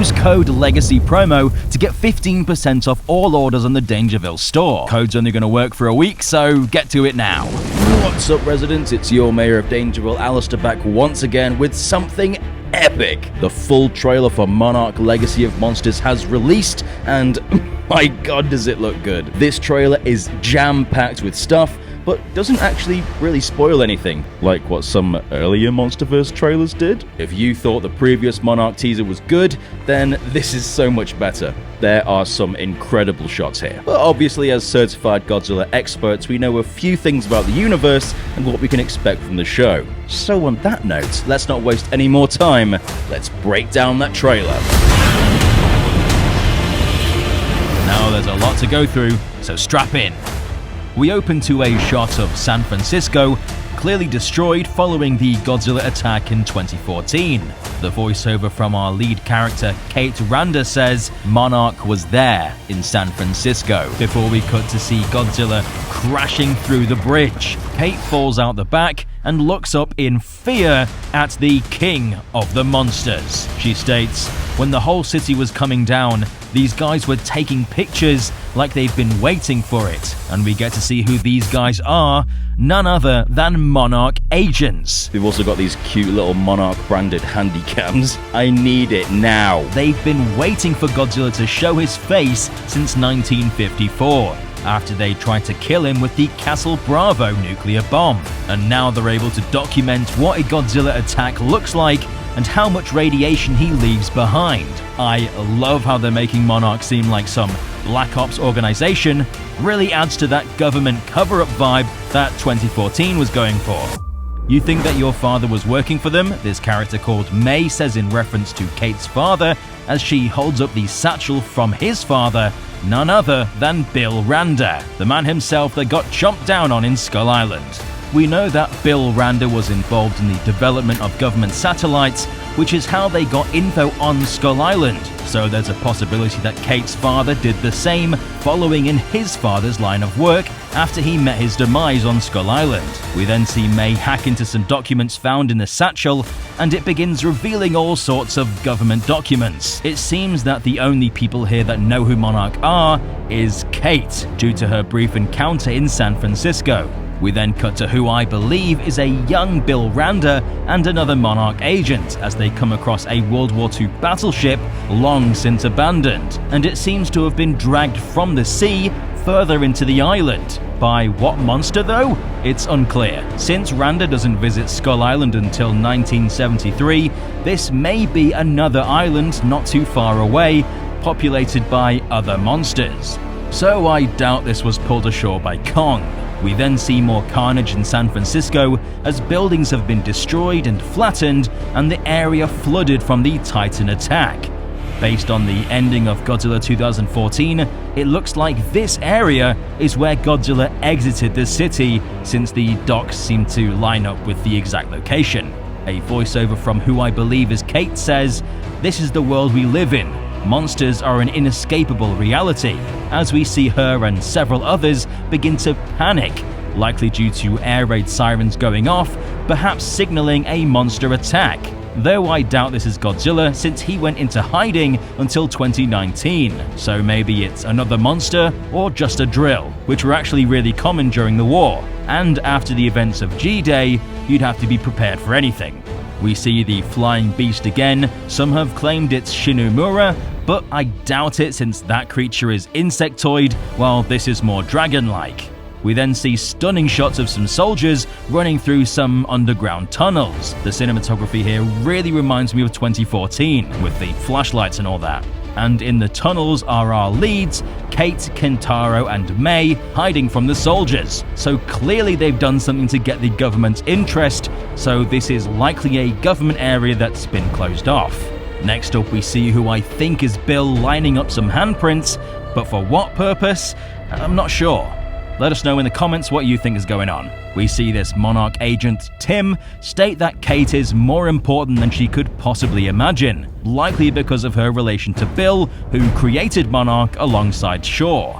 Use code LEGACY promo to get 15% off all orders on the Dangerville store. Code's only going to work for a week, so get to it now. What's up, residents? It's your Mayor of Dangerville, Alistair, back once again with something epic. The full trailer for Monarch Legacy of Monsters has released, and my god does it look good. This trailer is jam-packed with stuff, but doesn't actually really spoil anything, like what some earlier MonsterVerse trailers did. If you thought the previous Monarch teaser was good, then this is so much better. There are some incredible shots here. But obviously, as certified Godzilla experts, we know a few things about the universe and what we can expect from the show. So on that note, let's not waste any more time. Let's break down that trailer. Now there's a lot to go through, so strap in. We open to a shot of San Francisco, clearly destroyed following the Godzilla attack in 2014. The voiceover from our lead character, Kate Randa, says Monarch was there in San Francisco, before we cut to see Godzilla crashing through the bridge. Kate falls out the back and looks up in fear at the king of the monsters. She states, "When the whole city was coming down, these guys were taking pictures like they've been waiting for it." And we get to see who these guys are, none other than Monarch agents. We've also got these cute little Monarch branded handy cams. I need it now. They've been waiting for Godzilla to show his face since 1954. After they tried to kill him with the Castle Bravo nuclear bomb. And now they're able to document what a Godzilla attack looks like and how much radiation he leaves behind. I love how they're making Monarch seem like some Black Ops organization. Really adds to that government cover-up vibe that 2014 was going for. You think that your father was working for them? This character called May says in reference to Kate's father as she holds up the satchel from his father, none other than Bill Randa, the man himself that got chomped down on in Skull Island. We know that Bill Randa was involved in the development of government satellites, which is how they got info on Skull Island. So there's a possibility that Kate's father did the same, following in his father's line of work after he met his demise on Skull Island. We then see May hack into some documents found in the satchel, and it begins revealing all sorts of government documents. It seems that the only people here that know who Monarch are is Kate, due to her brief encounter in San Francisco. We then cut to who I believe is a young Bill Randa and another Monarch agent as they come across a World War II battleship long since abandoned, and it seems to have been dragged from the sea further into the island. By what monster though? It's unclear. Since Randa doesn't visit Skull Island until 1973, this may be another island not too far away, populated by other monsters. So I doubt this was pulled ashore by Kong. We then see more carnage in San Francisco as buildings have been destroyed and flattened and the area flooded from the Titan attack. Based on the ending of Godzilla 2014, it looks like this area is where Godzilla exited the city, since the docks seem to line up with the exact location. A voiceover from who I believe is Kate says, "This is the world we live in. Monsters are an inescapable reality," as we see her and several others begin to panic, likely due to air raid sirens going off, perhaps signaling a monster attack. Though I doubt this is Godzilla, since he went into hiding until 2019, so maybe it's another monster or just a drill, which were actually really common during the war, and after the events of G-Day, you'd have to be prepared for anything. We see the flying beast again. Some have claimed it's Shinumura, but I doubt it since that creature is insectoid, while this is more dragon-like. We then see stunning shots of some soldiers running through some underground tunnels. The cinematography here really reminds me of 2014, with the flashlights and all that. And in the tunnels are our leads, Kate, Kentaro, and May, hiding from the soldiers. So clearly they've done something to get the government's interest, so this is likely a government area that's been closed off. Next up we see who I think is Bill lining up some handprints, but for what purpose? I'm not sure. Let us know in the comments what you think is going on. We see this Monarch agent, Tim, state that Kate is more important than she could possibly imagine, likely because of her relation to Bill, who created Monarch alongside Shaw.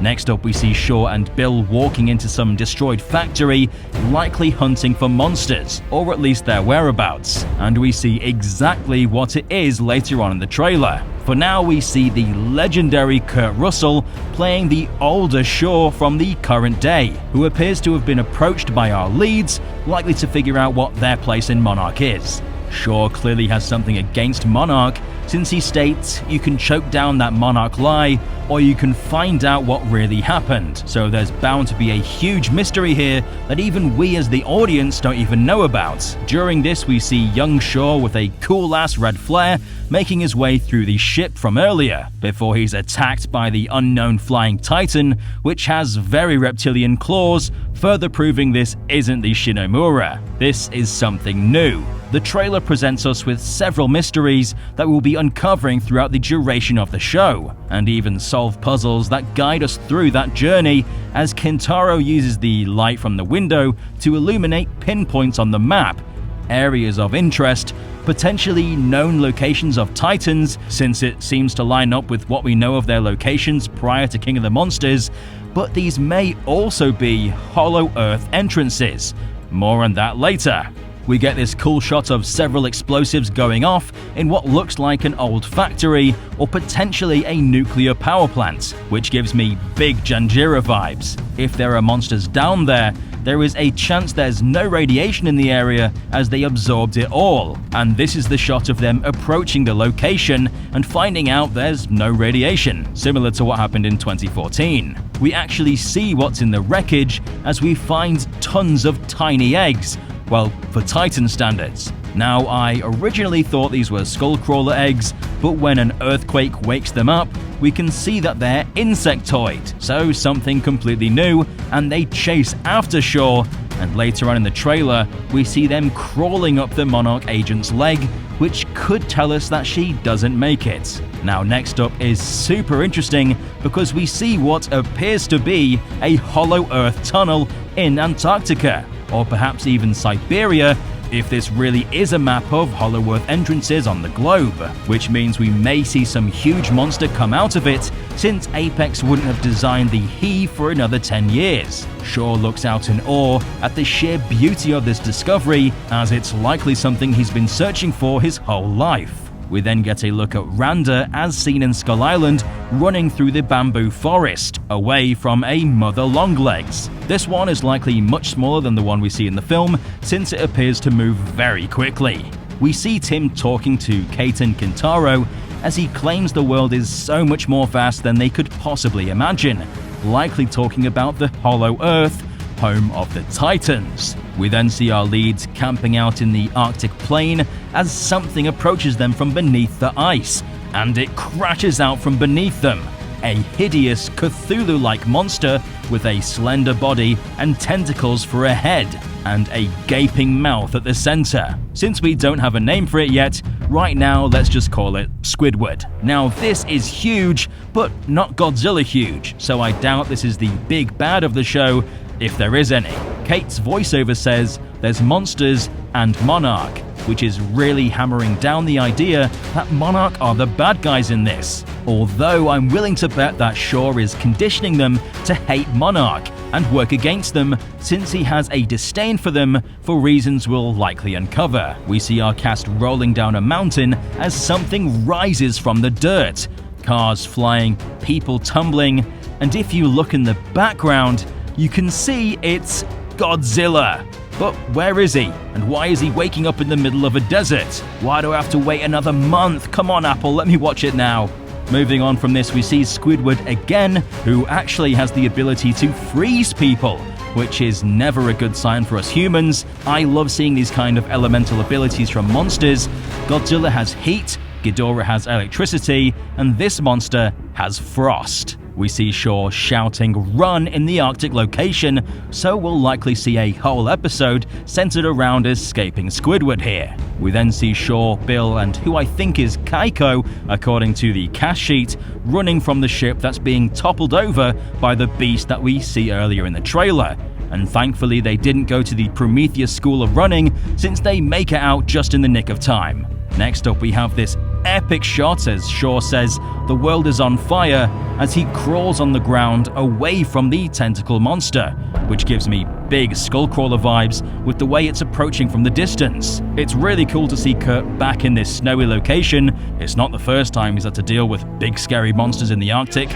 Next up, we see Shaw and Bill walking into some destroyed factory, likely hunting for monsters, or at least their whereabouts, and we see exactly what it is later on in the trailer. For now, we see the legendary Kurt Russell playing the older Shaw from the current day, who appears to have been approached by our leads, likely to figure out what their place in Monarch is. Shaw clearly has something against Monarch, since he states, "You can choke down that Monarch lie, or you can find out what really happened." So there's bound to be a huge mystery here that even we as the audience don't even know about. During this, we see young Shaw with a cool-ass red flare making his way through the ship from earlier, before he's attacked by the unknown flying titan, which has very reptilian claws, further proving this isn't the Shinomura. This is something new. The trailer presents us with several mysteries that we'll be uncovering throughout the duration of the show, and even solve puzzles that guide us through that journey, as Kentaro uses the light from the window to illuminate pinpoints on the map, areas of interest, potentially known locations of Titans, since it seems to line up with what we know of their locations prior to King of the Monsters, but these may also be Hollow Earth entrances. More on that later. We get this cool shot of several explosives going off in what looks like an old factory or potentially a nuclear power plant, which gives me big Janjira vibes. If there are monsters down there, there is a chance there's no radiation in the area as they absorbed it all, and this is the shot of them approaching the location and finding out there's no radiation, similar to what happened in 2014. We actually see what's in the wreckage as we find tons of tiny eggs, well, for Titan standards. Now, I originally thought these were skullcrawler eggs, but when an earthquake wakes them up, we can see that they're insectoid, so something completely new, and they chase after Shaw, and later on in the trailer, we see them crawling up the Monarch agent's leg, which could tell us that she doesn't make it. Now, next up is super interesting because we see what appears to be a hollow Earth tunnel in Antarctica, or perhaps even Siberia, if this really is a map of Hollow Earth entrances on the globe, which means we may see some huge monster come out of it, since Apex wouldn't have designed the He for another 10 years. Shaw looks out in awe at the sheer beauty of this discovery, as it's likely something he's been searching for his whole life. We then get a look at Randa as seen in Skull Island, running through the bamboo forest, away from a Mother Longlegs. This one is likely much smaller than the one we see in the film, since it appears to move very quickly. We see Tim talking to Kate and Kentaro, as he claims the world is so much more vast than they could possibly imagine, likely talking about the Hollow Earth, home of the Titans. We then see our leads camping out in the Arctic plain as something approaches them from beneath the ice, and it crashes out from beneath them. A hideous Cthulhu-like monster with a slender body and tentacles for a head, and a gaping mouth at the center. Since we don't have a name for it yet, right now let's just call it Squidward. Now this is huge, but not Godzilla huge, so I doubt this is the big bad of the show, if there is any. Kate's voiceover says there's monsters and Monarch, which is really hammering down the idea that Monarch are the bad guys in this, although I'm willing to bet that Shaw is conditioning them to hate Monarch and work against them, since he has a disdain for them for reasons we'll likely uncover. We see our cast rolling down a mountain as something rises from the dirt, cars flying, people tumbling, and if you look in the background, you can see it's Godzilla. But where is he? And why is he waking up in the middle of a desert? Why do I have to wait another month? Come on, Apple, let me watch it now. Moving on from this, we see Squidward again, who actually has the ability to freeze people, which is never a good sign for us humans. I love seeing these kind of elemental abilities from monsters. Godzilla has heat, Ghidorah has electricity, and this monster has frost. We see Shaw shouting "run" in the Arctic location, so we'll likely see a whole episode centered around escaping Squidward here. We then see Shaw, Bill, and who I think is Kaiko, according to the cast sheet, running from the ship that's being toppled over by the beast that we see earlier in the trailer. And thankfully they didn't go to the Prometheus school of running, since they make it out just in the nick of time. Next up, we have this epic shot as Shaw says the world is on fire as he crawls on the ground away from the tentacle monster, which gives me big Skullcrawler vibes with the way it's approaching from the distance. It's really cool to see Kurt back in this snowy location. It's not the first time he's had to deal with big scary monsters in the Arctic.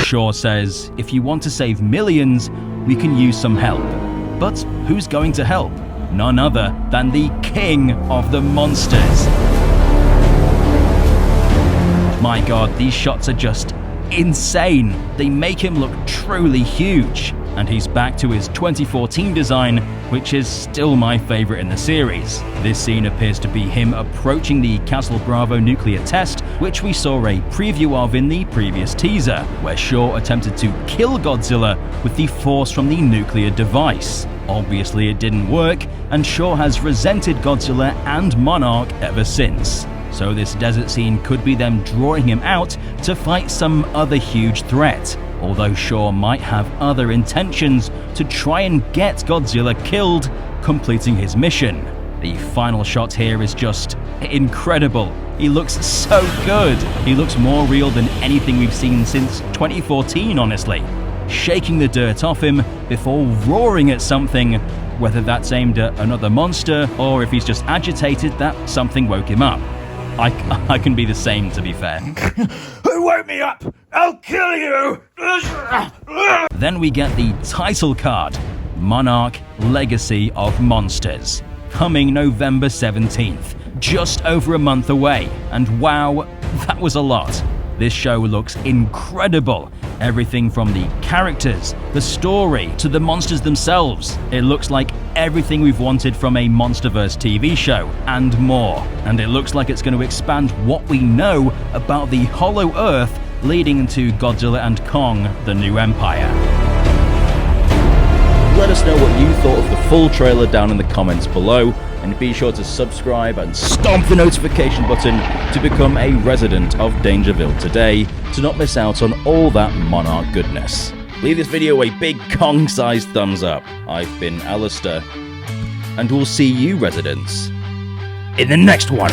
Shaw says, if you want to save millions, we can use some help. But who's going to help? None other than the king of the monsters. My god, these shots are just insane. They make him look truly huge. And he's back to his 2014 design, which is still my favorite in the series. This scene appears to be him approaching the Castle Bravo nuclear test, which we saw a preview of in the previous teaser, where Shaw attempted to kill Godzilla with the force from the nuclear device. Obviously it didn't work, and Shaw has resented Godzilla and Monarch ever since. So this desert scene could be them drawing him out to fight some other huge threat. Although Shaw might have other intentions to try and get Godzilla killed, completing his mission. The final shot here is just incredible. He looks so good. He looks more real than anything we've seen since 2014, honestly. Shaking the dirt off him before roaring at something, whether that's aimed at another monster or if he's just agitated that something woke him up. I can be the same, to be fair. Who woke me up? I'll kill you! Then we get the title card, Monarch Legacy of Monsters, coming November 17th, just over a month away, and wow, that was a lot. This show looks incredible. Everything from the characters, the story, to the monsters themselves. It looks like everything we've wanted from a MonsterVerse TV show, and more. And it looks like it's going to expand what we know about the Hollow Earth leading into Godzilla and Kong, the New Empire. Let us know what you thought of the full trailer down in the comments below, and be sure to subscribe and stomp the notification button to become a resident of Dangerville today to not miss out on all that Monarch goodness. Leave this video a big Kong-sized thumbs up. I've been Alistair, and we'll see you residents in the next one.